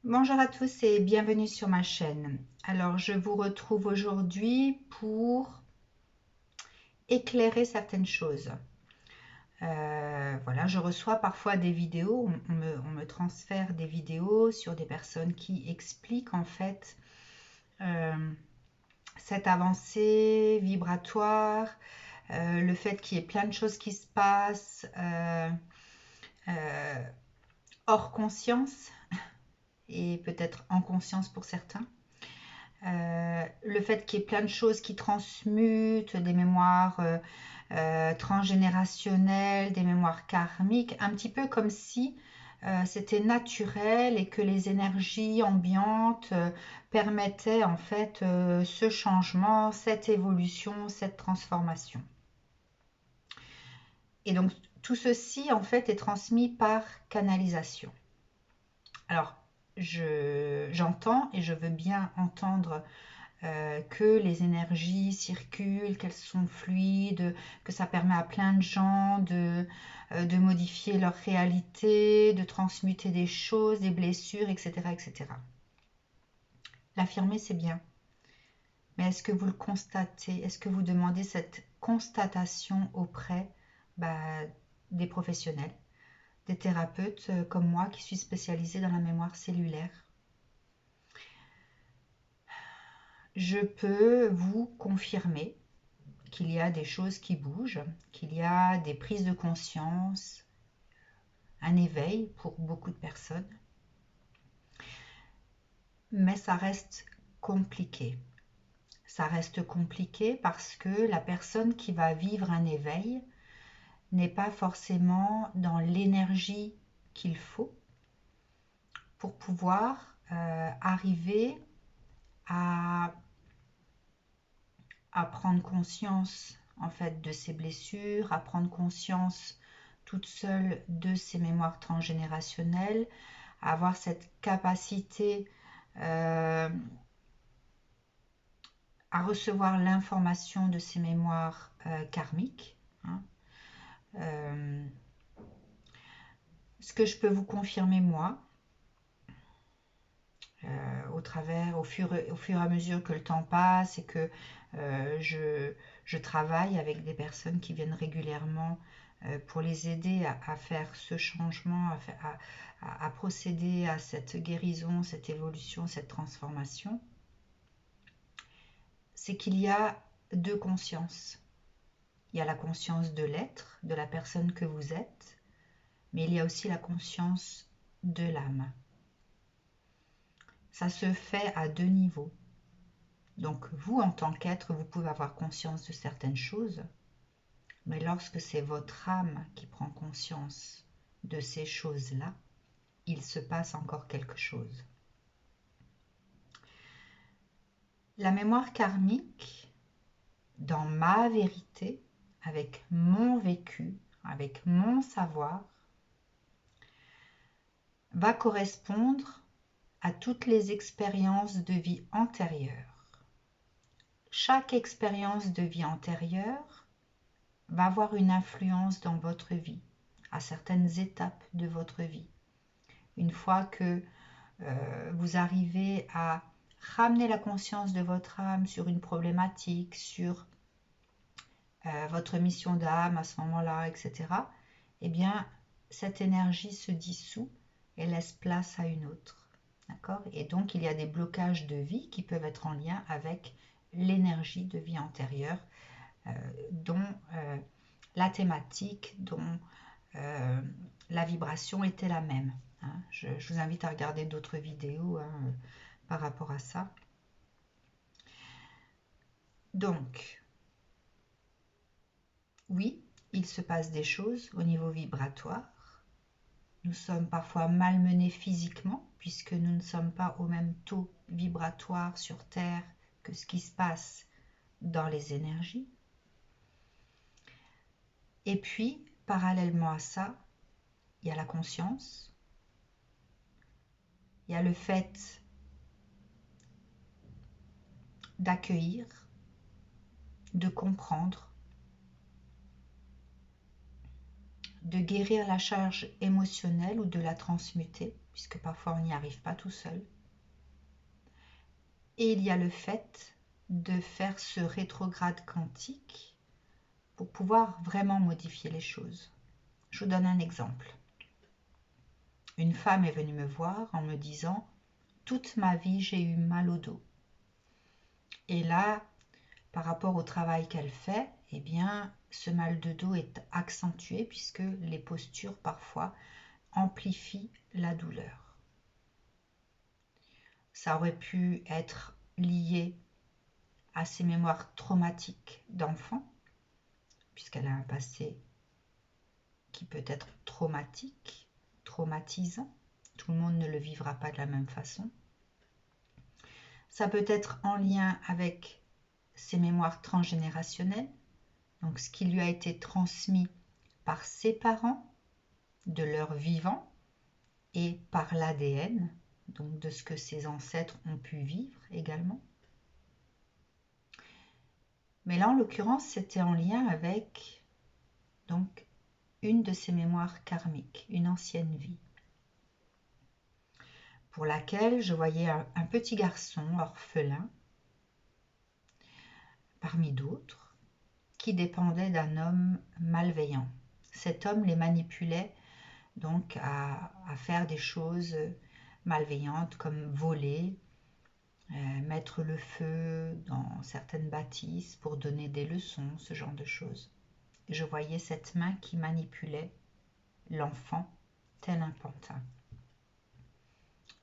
Bonjour à tous et bienvenue sur ma chaîne. Alors, je vous retrouve aujourd'hui pour éclairer certaines choses. Voilà, je reçois parfois des vidéos, on me transfère des vidéos sur des personnes qui expliquent en fait euh, cette avancée vibratoire, le fait qu'il y ait plein de choses qui se passent euh, hors conscience et peut-être en conscience pour certains. Le fait qu'il y ait plein de choses qui transmutent, des mémoires transgénérationnelles, des mémoires karmiques, un petit peu comme si c'était naturel et que les énergies ambiantes permettaient en fait ce changement, cette évolution, cette transformation. Et donc tout ceci en fait est transmis par canalisation. Alors j'entends et je veux bien entendre que les énergies circulent, qu'elles sont fluides, que ça permet à plein de gens de modifier leur réalité, de transmuter des choses, des blessures, etc. etc. L'affirmer, c'est bien. Mais est-ce que vous le constatez? Est-ce que vous demandez cette constatation auprès bah, des professionnels, des thérapeutes comme moi qui suis spécialisée dans la mémoire cellulaire? Je peux vous confirmer qu'il y a des choses qui bougent, qu'il y a des prises de conscience, un éveil pour beaucoup de personnes, mais ça reste compliqué. Ça reste compliqué parce que la personne qui va vivre un éveil n'est pas forcément dans l'énergie qu'il faut pour pouvoir arriver à, à prendre conscience en fait de ses blessures, à prendre conscience toute seule de ses mémoires transgénérationnelles, à avoir cette capacité euh, à recevoir l'information de ses mémoires karmiques. Hein. Euh, Ce que je peux vous confirmer moi, au fur et à mesure que le temps passe et que je travaille avec des personnes qui viennent régulièrement pour les aider à faire ce changement, à procéder à cette guérison, cette évolution, cette transformation, c'est qu'il y a deux consciences. Il y a la conscience de l'être, de la personne que vous êtes, mais il y a aussi la conscience de l'âme. Ça se fait à deux niveaux. Donc vous, en tant qu'être, vous pouvez avoir conscience de certaines choses, mais lorsque c'est votre âme qui prend conscience de ces choses-là, il se passe encore quelque chose. La mémoire karmique, dans ma vérité, avec mon vécu, avec mon savoir, va correspondre à toutes les expériences de vie antérieures. Chaque expérience de vie antérieure va avoir une influence dans votre vie, à certaines étapes de votre vie. Une fois que vous arrivez à ramener la conscience de votre âme sur une problématique, sur votre mission d'âme à ce moment-là, etc., eh bien, cette énergie se dissout et laisse place à une autre. D'accord? Et donc, il y a des blocages de vie qui peuvent être en lien avec l'énergie de vie antérieure, dont la thématique, dont la vibration était la même. Hein. Je vous invite à regarder d'autres vidéos par rapport à ça. Donc, oui, il se passe des choses au niveau vibratoire. Nous sommes parfois malmenés physiquement, puisque nous ne sommes pas au même taux vibratoire sur Terre que ce qui se passe dans les énergies. Et puis, parallèlement à ça, il y a la conscience, il y a le fait d'accueillir, de comprendre, de guérir la charge émotionnelle ou de la transmuter, puisque parfois on n'y arrive pas tout seul. Et il y a le fait de faire ce rétrograde quantique pour pouvoir vraiment modifier les choses. Je vous donne un exemple. Une femme est venue me voir en me disant « Toute ma vie, j'ai eu mal au dos. » Et là, par rapport au travail qu'elle fait, eh bien, ce mal de dos est accentué puisque les postures parfois amplifient la douleur. Ça aurait pu être lié à ses mémoires traumatiques d'enfant, puisqu'elle a un passé qui peut être traumatique, traumatisant. Tout le monde ne le vivra pas de la même façon. Ça peut être en lien avec ses mémoires transgénérationnelles, donc ce qui lui a été transmis par ses parents, de leur vivant, et par l'ADN, donc de ce que ses ancêtres ont pu vivre également. Mais là, en l'occurrence, c'était en lien avec donc une de ses mémoires karmiques, une ancienne vie, pour laquelle je voyais un petit garçon orphelin, parmi d'autres, qui dépendait d'un homme malveillant. Cet homme les manipulait donc à faire des choses malveillantes comme voler, mettre le feu dans certaines bâtisses pour donner des leçons, ce genre de choses. Et je voyais cette main qui manipulait l'enfant tel un pantin.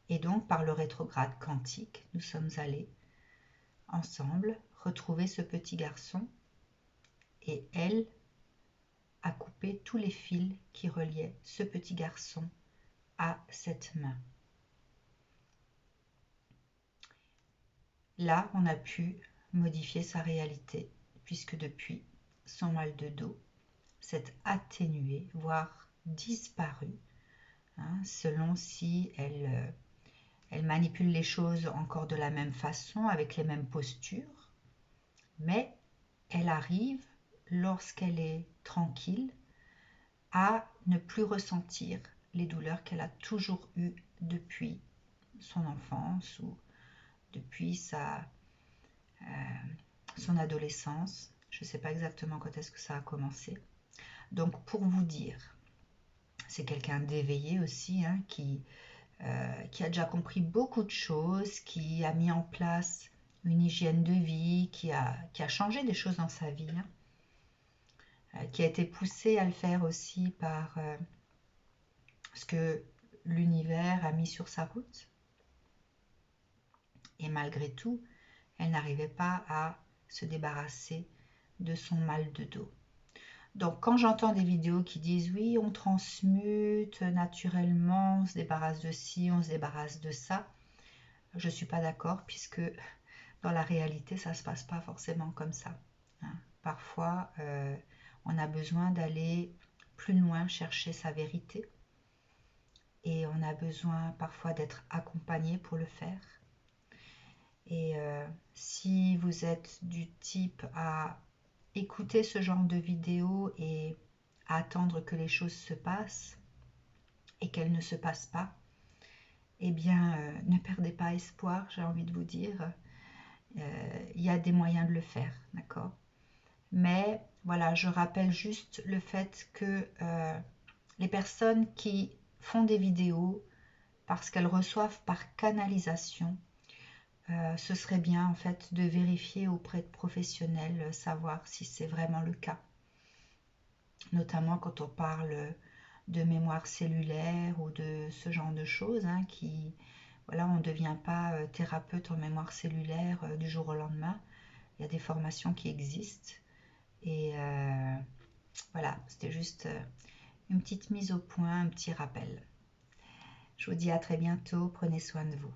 Et donc, par le rétrograde quantique, nous sommes allés ensemble retrouver ce petit garçon et elle a coupé tous les fils qui reliaient ce petit garçon à cette main. Là, on a pu modifier sa réalité, puisque depuis, son mal de dos s'est atténué, voire disparu, selon si elle manipule les choses encore de la même façon, avec les mêmes postures, mais elle arrive, lorsqu'elle est tranquille, à ne plus ressentir les douleurs qu'elle a toujours eues depuis son enfance ou depuis son adolescence. Je ne sais pas exactement quand est-ce que ça a commencé. Donc pour vous dire, c'est quelqu'un d'éveillé aussi, qui a déjà compris beaucoup de choses, qui a mis en place une hygiène de vie, qui a changé des choses dans sa vie, qui a été poussé à le faire aussi par ce que l'univers a mis sur sa route. Et malgré tout, elle n'arrivait pas à se débarrasser de son mal de dos. Donc quand j'entends des vidéos qui disent oui, on transmute naturellement, on se débarrasse de ci, on se débarrasse de ça, je ne suis pas d'accord puisque dans la réalité, ça ne se passe pas forcément comme ça. Parfois, on a besoin d'aller plus loin chercher sa vérité et on a besoin parfois d'être accompagné pour le faire. Et si vous êtes du type à écouter ce genre de vidéos et à attendre que les choses se passent et qu'elles ne se passent pas, eh bien, ne perdez pas espoir, j'ai envie de vous dire. Il y a des moyens de le faire, d'accord? Mais voilà, je rappelle juste le fait que les personnes qui font des vidéos parce qu'elles reçoivent par canalisation, ce serait bien en fait de vérifier auprès de professionnels, savoir si c'est vraiment le cas. Notamment quand on parle de mémoire cellulaire ou de ce genre de choses, qui, voilà, on ne devient pas thérapeute en mémoire cellulaire du jour au lendemain. Il y a des formations qui existent. Et voilà, c'était juste une petite mise au point, un petit rappel. Je vous dis à très bientôt, prenez soin de vous.